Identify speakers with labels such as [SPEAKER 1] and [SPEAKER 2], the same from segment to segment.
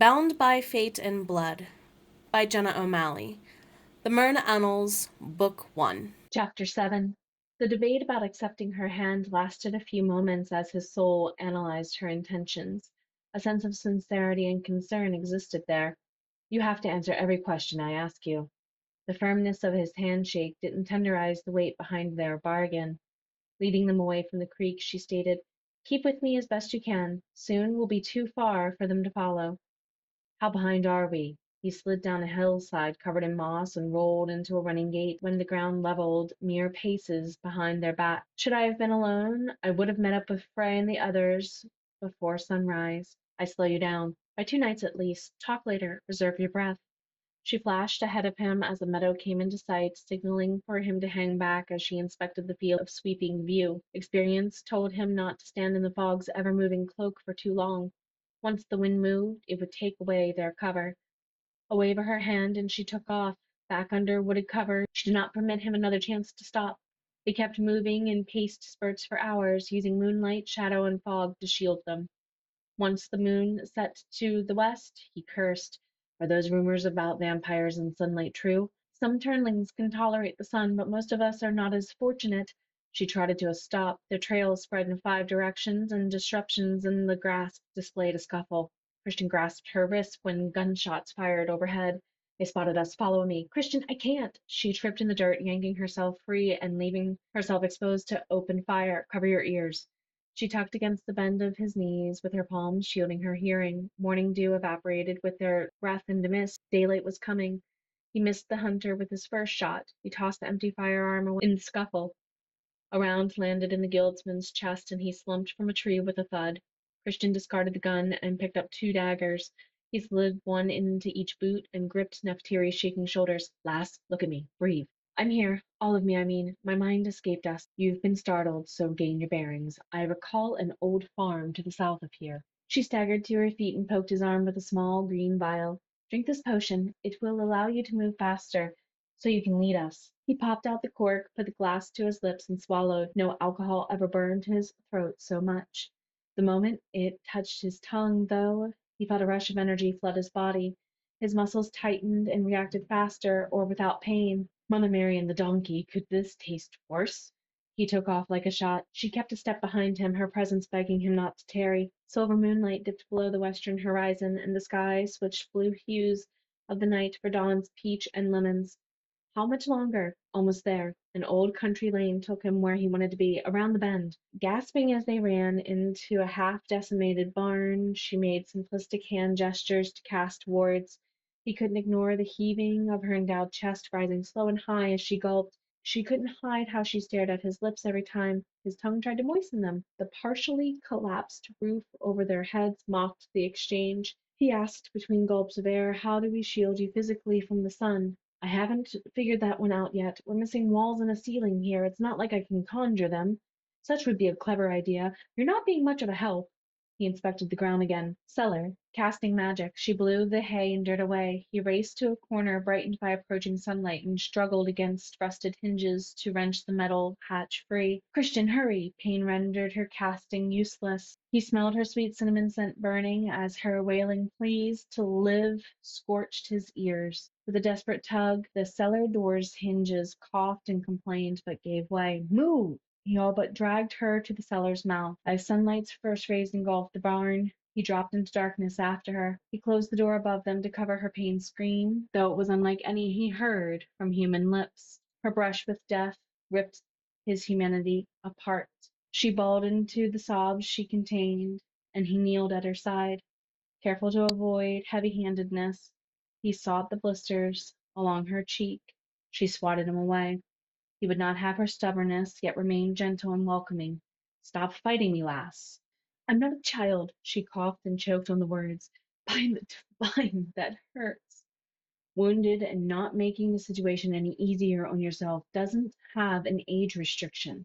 [SPEAKER 1] Bound by Fate and Blood by Jenna O'Malley. The Merna Annals, Book 1.
[SPEAKER 2] Chapter 7. The debate about accepting her hand lasted a few moments as his soul analyzed her intentions. A sense of sincerity and concern existed there. You have to answer every question I ask you. The firmness of his handshake didn't tenderize the weight behind their bargain. Leading them away from the creek, she stated, "Keep with me as best you can. Soon we'll be too far for them to follow." "How behind are we?" He slid down a hillside covered in moss and rolled into a running gait when the ground leveled mere paces behind their backs. "Should I have been alone, I would have met up with Frey and the others before sunrise. I slow you down. By 2 nights at least. Talk later. Reserve your breath." She flashed ahead of him as the meadow came into sight, signaling for him to hang back as she inspected the field of sweeping view. Experience told him not to stand in the fog's ever-moving cloak for too long. Once the wind moved, it would take away their cover. A wave of her hand and she took off, back under wooded cover. She did not permit him another chance to stop. They kept moving in paced spurts for hours, using moonlight, shadow, and fog to shield them. Once the moon set to the west, he cursed. Are those rumors about vampires and sunlight true? Some turnlings can tolerate the sun, but most of us are not as fortunate. She trotted to a stop. Their trails spread in 5 directions, and disruptions in the grass displayed a scuffle. Christian grasped her wrist when gunshots fired overhead. "They spotted us. Follow me." "Christian, I can't." She tripped in the dirt, yanking herself free and leaving herself exposed to open fire. "Cover your ears." She tucked against the bend of his knees, with her palms shielding her hearing. Morning dew evaporated with their breath into mist. Daylight was coming. He missed the hunter with his first shot. He tossed the empty firearm away in the scuffle. A round landed in the guildsman's chest, and he slumped from a tree with a thud. Christian discarded the gun and picked up 2 daggers. He slid one into each boot and gripped Nephtyri's shaking shoulders. "Lass, look at me. Breathe." "I'm here. All of me, I mean. My mind escaped us. You've been startled, so gain your bearings. I recall an old farm to the south of here." She staggered to her feet and poked his arm with a small green vial. "Drink this potion. It will allow you to move faster, so you can lead us." He popped out the cork, put the glass to his lips, and swallowed. No alcohol ever burned his throat so much. The moment it touched his tongue, though, he felt a rush of energy flood his body. His muscles tightened and reacted faster, or without pain. Mother Mary and the donkey, could this taste worse? He took off like a shot. She kept a step behind him, her presence begging him not to tarry. Silver moonlight dipped below the western horizon, and the sky switched blue hues of the night for dawns peach and lemons. How much longer? Almost there. An old country lane took him where he wanted to be, around the bend. Gasping as they ran into a half-decimated barn, she made simplistic hand gestures to cast wards. He couldn't ignore the heaving of her endowed chest, rising slow and high as she gulped. She couldn't hide how she stared at his lips every time his tongue tried to moisten them. The partially collapsed roof over their heads mocked the exchange. He asked between gulps of air, "How do we shield you physically from the sun?" "I haven't figured that one out yet. We're missing walls and a ceiling here. It's not like I can conjure them." "Such would be a clever idea. You're not being much of a help." He inspected the ground again. Cellar. Casting magic. She blew the hay and dirt away. He raced to a corner brightened by approaching sunlight and struggled against rusted hinges to wrench the metal hatch free. "Christian, hurry!" Pain rendered her casting useless. He smelled her sweet cinnamon scent burning as her wailing pleas to live scorched his ears. With a desperate tug, the cellar door's hinges coughed and complained, but gave way. "Move!" He all but dragged her to the cellar's mouth. As sunlight's first rays engulfed the barn, he dropped into darkness after her. He closed the door above them to cover her pained scream, though it was unlike any he heard from human lips. Her brush with death ripped his humanity apart. She bawled into the sobs she contained, and he kneeled at her side. Careful to avoid heavy-handedness, he sought the blisters along her cheek. She swatted him away. He would not have her stubbornness, yet remained gentle and welcoming. "Stop fighting me, lass." "I'm not a child," she coughed and choked on the words. "By the divine, that hurts." Wounded and not making the situation any easier on yourself doesn't have an age restriction.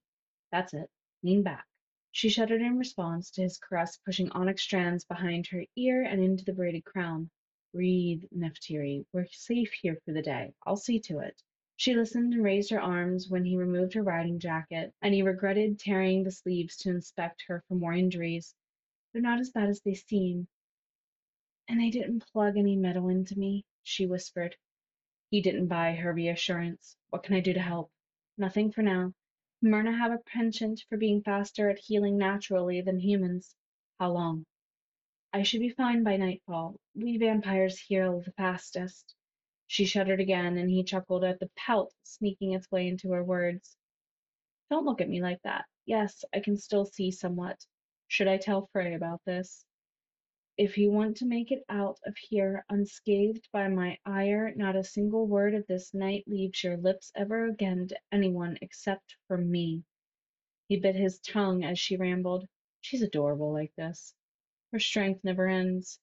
[SPEAKER 2] That's it. Lean back. She shuddered in response to his caress, pushing onyx strands behind her ear and into the braided crown. "Breathe, Nephtyri. We're safe here for the day. I'll see to it." She listened and raised her arms when he removed her riding jacket, and he regretted tearing the sleeves to inspect her for more injuries. "They're not as bad as they seem." And they didn't plug any metal into me, she whispered. He didn't buy her reassurance. What can I do to help? Nothing for now. Myrna have a penchant for being faster at healing naturally than humans. How long? I should be fine by nightfall. We vampires heal the fastest. She shuddered again, and he chuckled at the pout sneaking its way into her words. Don't look at me like that. Yes, I can still see somewhat. Should I tell Frey about this? If you want to make it out of here unscathed by my ire, not a single word of this night leaves your lips ever again to anyone except for me. He bit his tongue as she rambled. She's adorable like this. Her strength never ends,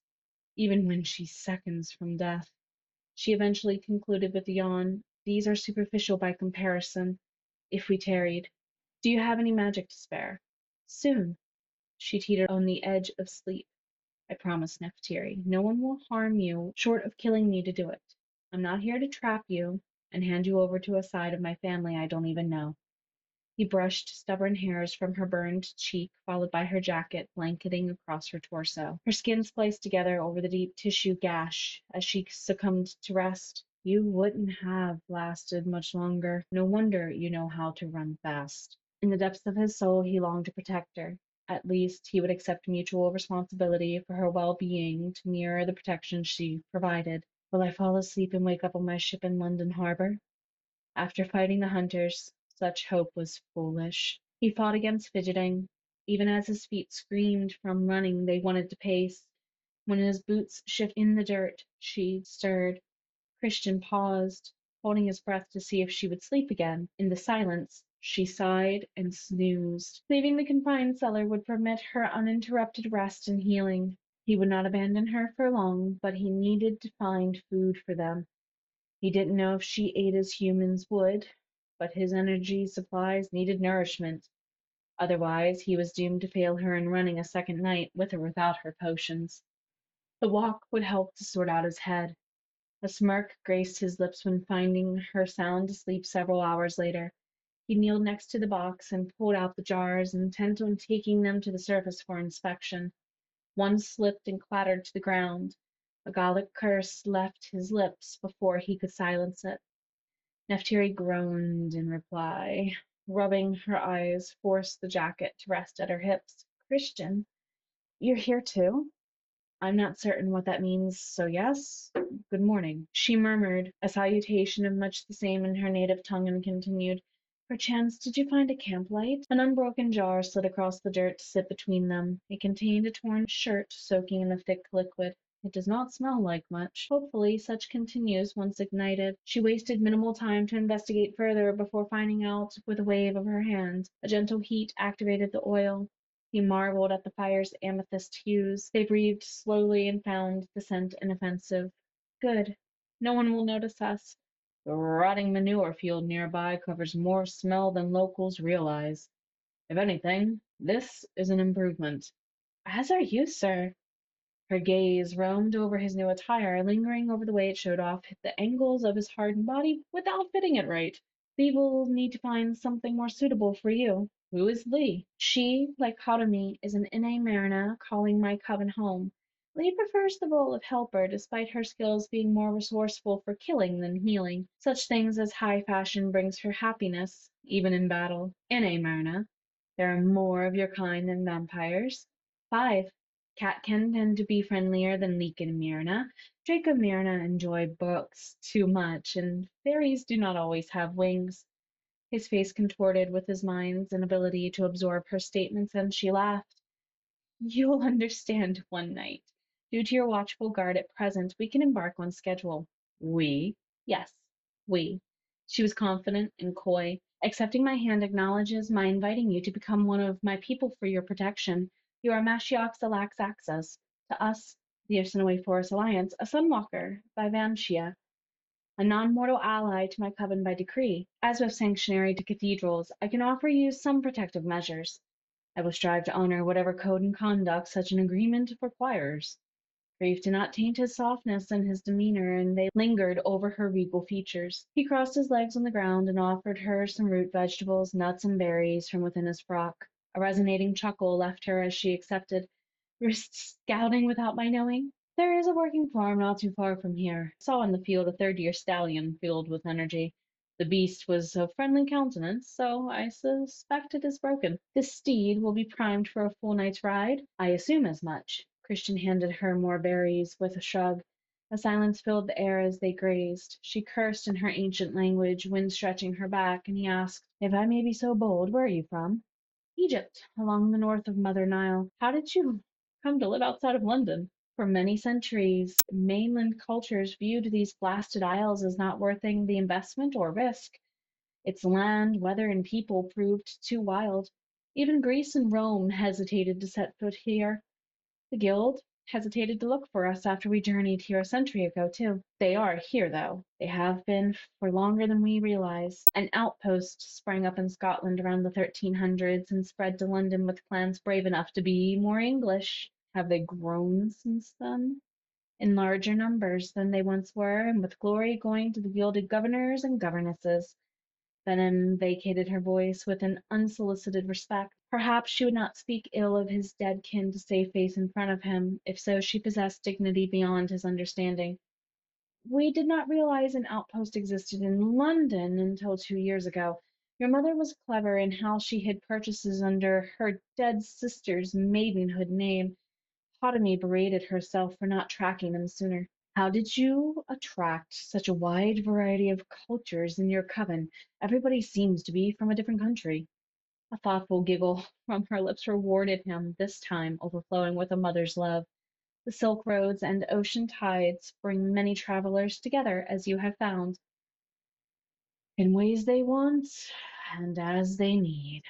[SPEAKER 2] even when she's seconds from death. She eventually concluded with a yawn. These are superficial by comparison. If we tarried. Do you have any magic to spare? Soon. She teetered on the edge of sleep. I promise, Nephtyri, no one will harm you short of killing me to do it. I'm not here to trap you and hand you over to a side of my family I don't even know. He brushed stubborn hairs from her burned cheek, followed by her jacket blanketing across her torso. Her skin spliced together over the deep tissue gash as she succumbed to rest. You wouldn't have lasted much longer. No wonder you know how to run fast. In the depths of his soul, he longed to protect her. At least he would accept mutual responsibility for her well-being to mirror the protection she provided. Will I fall asleep and wake up on my ship in London Harbor? After fighting the hunters, such hope was foolish. He fought against fidgeting. Even as his feet screamed from running, they wanted to pace. When his boots shifted in the dirt, she stirred. Christian paused, holding his breath to see if she would sleep again. In the silence, she sighed and snoozed. Leaving the confined cellar would permit her uninterrupted rest and healing. He would not abandon her for long, but he needed to find food for them. He didn't know if she ate as humans would, but his energy supplies needed nourishment. Otherwise, he was doomed to fail her in running a second night, with or without her potions. The walk would help to sort out his head. A smirk graced his lips when finding her sound asleep several hours later. He kneeled next to the box and pulled out the jars, intent on taking them to the surface for inspection. One slipped and clattered to the ground. A Gallic curse left his lips before he could silence it. Nephtyri groaned in reply. Rubbing her eyes, forced the jacket to rest at her hips. Christian, you're here too? I'm not certain what that means, so yes, good morning. She murmured, a salutation of much the same in her native tongue, and continued, perchance did you find a camp light? An unbroken jar slid across the dirt to sit between them. It contained a torn shirt soaking in a thick liquid. It does not smell like much. Hopefully, such continues once ignited. She wasted minimal time to investigate further before finding out with a wave of her hand. A gentle heat activated the oil. He marveled at the fire's amethyst hues. They breathed slowly and found the scent inoffensive. Good. No one will notice us. The rotting manure field nearby covers more smell than locals realize. If anything, this is an improvement. As are you, sir. Her gaze roamed over his new attire, lingering over the way it showed off the angles of his hardened body without fitting it right. We will need to find something more suitable for you. Who is Lee? She, like Harume, is an Ine Marina calling my coven home. Lee prefers the role of helper, despite her skills being more resourceful for killing than healing. Such things as high fashion brings her happiness, even in battle. Ine Marina. There are more of your kind than vampires. 5. Catkin tend to be friendlier than Leek and Myrna. Drake and Myrna enjoy books too much, and fairies do not always have wings. His face contorted with his mind's inability to absorb her statements, and she laughed. You'll understand one night. Due to your watchful guard at present, we can embark on schedule. We? Yes, we. She was confident and coy. Accepting my hand acknowledges my inviting you to become one of my people for your protection. You are Mashiach Alaxaxas. To us, the Arsinoe Forest Alliance, a Sunwalker by Vanshia, a non-mortal ally to my coven by decree. As with sanctuary to cathedrals, I can offer you some protective measures. I will strive to honor whatever code and conduct such an agreement requires. Grief did not taint his softness and his demeanor, and they lingered over her regal features. He crossed his legs on the ground and offered her some root vegetables, nuts, and berries from within his frock. A resonating chuckle left her as she accepted. Risked scouting without my knowing? There is a working farm not too far from here. I saw in the field a third-year stallion filled with energy. The beast was of friendly countenance, so I suspect it is broken. This steed will be primed for a full night's ride. I assume as much. Christian handed her more berries with a shrug. A silence filled the air as they grazed. She cursed in her ancient language, wind stretching her back, and he asked, "If I may be so bold, where are you from?" "Egypt, along the north of Mother Nile." "How did you come to live outside of London?" For many centuries, mainland cultures viewed these blasted isles as not worthing the investment or risk. Its land, weather, and people proved too wild. Even Greece and Rome hesitated to set foot here. The Guild hesitated to look for us after we journeyed here a century ago, too. They are here, though. They have been for longer than we realize. An outpost sprang up in Scotland around the 1300s and spread to London with clans brave enough to be more English. Have they grown since then? In larger numbers than they once were, and with glory going to the gilded governors and governesses. Benham vacated her voice with an unsolicited respect. Perhaps she would not speak ill of his dead kin to save face in front of him; if so, she possessed dignity beyond his understanding. "We did not realize an outpost existed in London until 2 years ago. Your mother was clever in how she hid purchases under her dead sister's maidenhood name. Ptolemy berated herself for not tracking them sooner. How did you attract such a wide variety of cultures in your coven? Everybody seems to be from a different country." A thoughtful giggle from her lips rewarded him, this time overflowing with a mother's love. "The Silk roads and ocean tides bring many travelers together, as you have found, in ways they want and as they need."